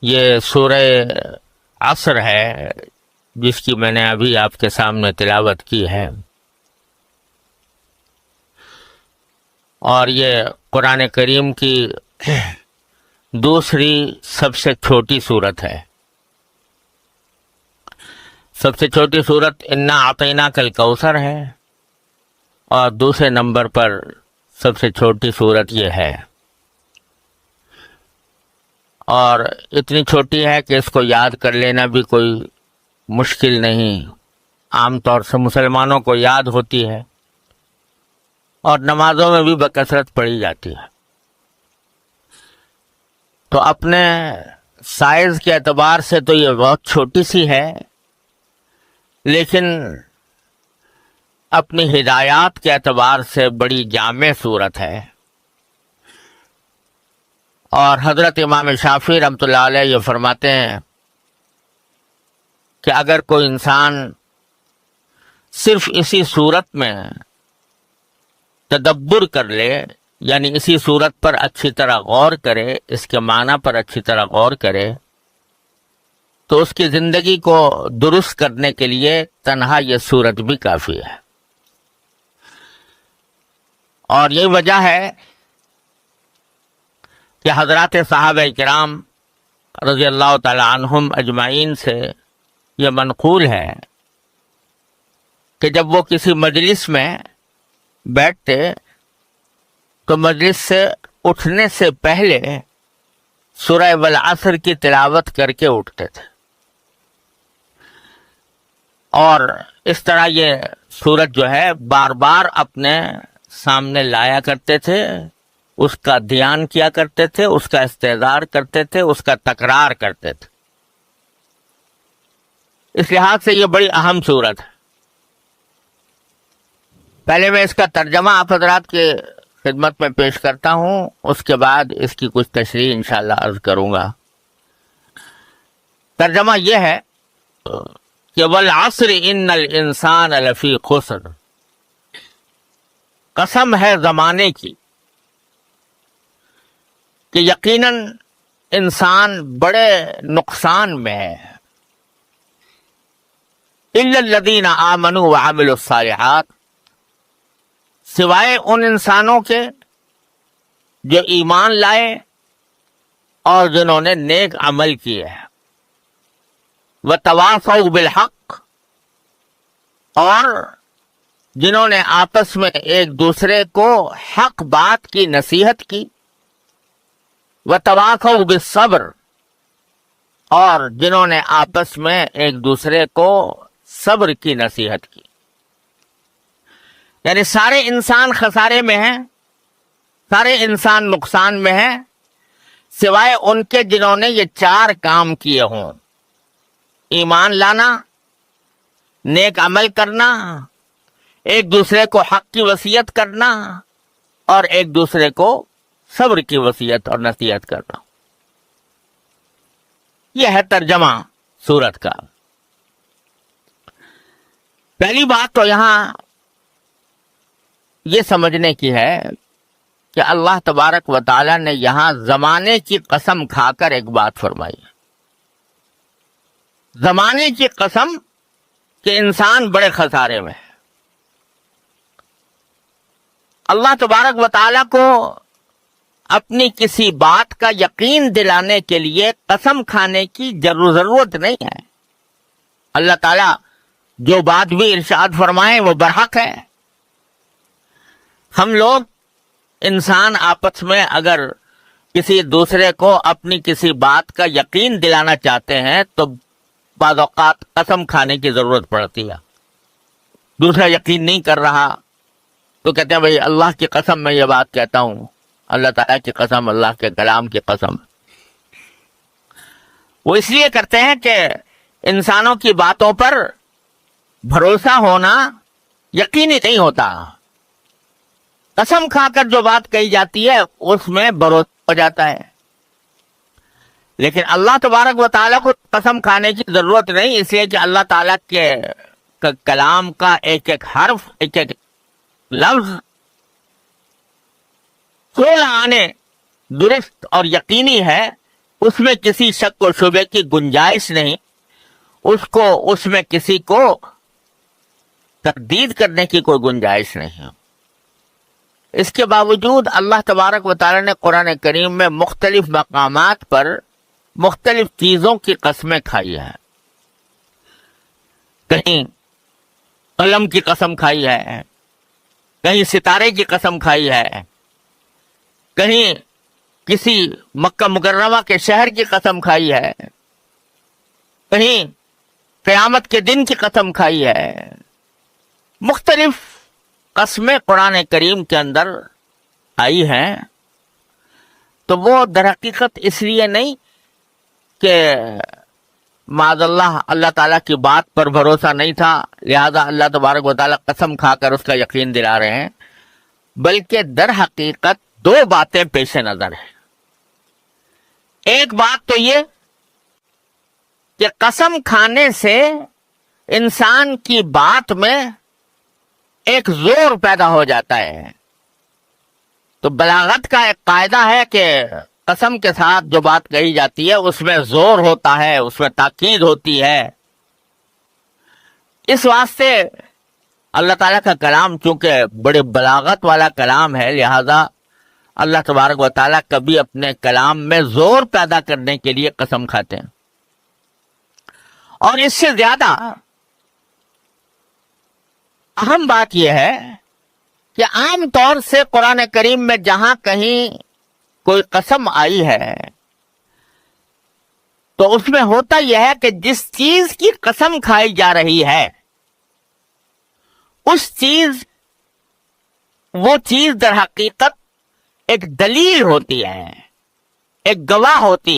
یہ سورہ عصر ہے جس کی میں نے ابھی آپ کے سامنے تلاوت کی ہے، اور یہ قرآن کریم کی دوسری سب سے چھوٹی سورت ہے۔ سب سے چھوٹی سورت انا اعطیناک الکوثر ہے، اور دوسرے نمبر پر سب سے چھوٹی سورت یہ ہے، اور اتنی چھوٹی ہے کہ اس کو یاد کر لینا بھی کوئی مشکل نہیں، عام طور سے مسلمانوں کو یاد ہوتی ہے اور نمازوں میں بھی بکثرت پڑھی جاتی ہے۔ تو اپنے سائز کے اعتبار سے تو یہ بہت چھوٹی سی ہے، لیکن اپنی ہدایات کے اعتبار سے بڑی جامع صورت ہے۔ اور حضرت امام شافعی رحمۃ اللہ علیہ یہ فرماتے ہیں کہ اگر کوئی انسان صرف اسی صورت میں تدبر کر لے، یعنی اسی صورت پر اچھی طرح غور کرے، اس کے معنی پر اچھی طرح غور کرے، تو اس کی زندگی کو درست کرنے کے لیے تنہا یہ صورت بھی کافی ہے۔ اور یہی وجہ ہے کہ حضرات صحابہ کرام رضی اللہ تعالی عنہم اجمعین سے یہ منقول ہے کہ جب وہ کسی مجلس میں بیٹھتے تو مجلس سے اٹھنے سے پہلے سورہ والعصر کی تلاوت کر کے اٹھتے تھے، اور اس طرح یہ سورت جو ہے بار بار اپنے سامنے لایا کرتے تھے، اس کا دھیان کیا کرتے تھے، اس کا استحضار کرتے تھے، اس کا تکرار کرتے تھے۔ اس لحاظ سے یہ بڑی اہم سورت ہے۔ پہلے میں اس کا ترجمہ آپ حضرات کے خدمت میں پیش کرتا ہوں، اس کے بعد اس کی کچھ تشریح انشاءاللہ عرض کروں گا۔ ترجمہ یہ ہے کہ والعصر ان الانسان لفی خسر، قسم ہے زمانے کی کہ یقیناً انسان بڑے نقصان میں ہے، الا الذین آمنوا وعملوا الصالحات، سوائے ان انسانوں کے جو ایمان لائے اور جنہوں نے نیک عمل کیے ہیں، وتواصوا بالحق، اور جنہوں نے آپس میں ایک دوسرے کو حق بات کی نصیحت کی، وتواصوا بالصبر، اور جنہوں نے آپس میں ایک دوسرے کو صبر کی نصیحت کی۔ یعنی سارے انسان خسارے میں ہیں، سارے انسان نقصان میں ہیں، سوائے ان کے جنہوں نے یہ چار کام کیے ہوں: ایمان لانا، نیک عمل کرنا، ایک دوسرے کو حق کی وصیت کرنا، اور ایک دوسرے کو صبر کی وصیت اور نصیحت کرنا۔ یہ ہے ترجمہ سورت کا۔ پہلی بات تو یہاں یہ سمجھنے کی ہے کہ اللہ تبارک و تعالی نے یہاں زمانے کی قسم کھا کر ایک بات فرمائی ہے۔ زمانے کی قسم کہ انسان بڑے خسارے میں ہے۔ اللہ تبارک و تعالی کو اپنی کسی بات کا یقین دلانے کے لیے قسم کھانے کی ضرورت نہیں ہے۔ اللہ تعالیٰ جو بات بھی ارشاد فرمائے وہ برحق ہے۔ ہم لوگ انسان آپس میں اگر کسی دوسرے کو اپنی کسی بات کا یقین دلانا چاہتے ہیں تو بعض اوقات قسم کھانے کی ضرورت پڑتی ہے۔ دوسرا یقین نہیں کر رہا تو کہتے ہیں بھئی اللہ کی قسم میں یہ بات کہتا ہوں، اللہ تعالیٰ کی قسم، اللہ کے کلام کی قسم۔ وہ اس لیے کرتے ہیں کہ انسانوں کی باتوں پر بھروسہ ہونا یقینی نہیں ہوتا۔ قسم کھا کر جو بات کہی جاتی ہے اس میں بھروسہ ہو جاتا ہے، لیکن اللہ تبارک و تعالیٰ کو قسم کھانے کی ضرورت نہیں، اس لیے کہ اللہ تعالیٰ کے کلام کا ایک ایک حرف، ایک ایک لفظ سولہ آنے درست اور یقینی ہے، اس میں کسی شک و شبے کی گنجائش نہیں، اس میں کسی کو تردید کرنے کی کوئی گنجائش نہیں۔ اس کے باوجود اللہ تبارک و تعالی نے قرآن کریم میں مختلف مقامات پر مختلف چیزوں کی قسمیں کھائی ہے۔ کہیں قلم کی قسم کھائی ہے، کہیں ستارے کی قسم کھائی ہے، کہیں کسی مکہ مکرمہ کے شہر کی قسم کھائی ہے، کہیں قیامت کے دن کی قسم کھائی ہے۔ مختلف قسمیں قرآن کریم کے اندر آئی ہیں، تو وہ در حقیقت اس لیے نہیں کہ معاذ اللہ تعالیٰ کی بات پر بھروسہ نہیں تھا لہذا اللہ تبارک و تعالیٰ قسم کھا کر اس کا یقین دلا رہے ہیں، بلکہ در حقیقت دو باتیں پیش نظر ہیں۔ ایک بات تو یہ کہ قسم کھانے سے انسان کی بات میں ایک زور پیدا ہو جاتا ہے۔ تو بلاغت کا ایک قاعدہ ہے کہ قسم کے ساتھ جو بات کہی جاتی ہے اس میں زور ہوتا ہے، اس میں تاکید ہوتی ہے۔ اس واسطے اللہ تعالیٰ کا کلام چونکہ بڑے بلاغت والا کلام ہے، لہذا اللہ تبارک و تعالیٰ کبھی اپنے کلام میں زور پیدا کرنے کے لیے قسم کھاتے ہیں۔ اور اس سے زیادہ اہم بات یہ ہے کہ عام طور سے قرآن کریم میں جہاں کہیں کوئی قسم آئی ہے تو اس میں ہوتا یہ ہے کہ جس چیز کی قسم کھائی جا رہی ہے وہ چیز در حقیقت ایک دلیل ہوتی ہے، ایک گواہ ہوتی ہے۔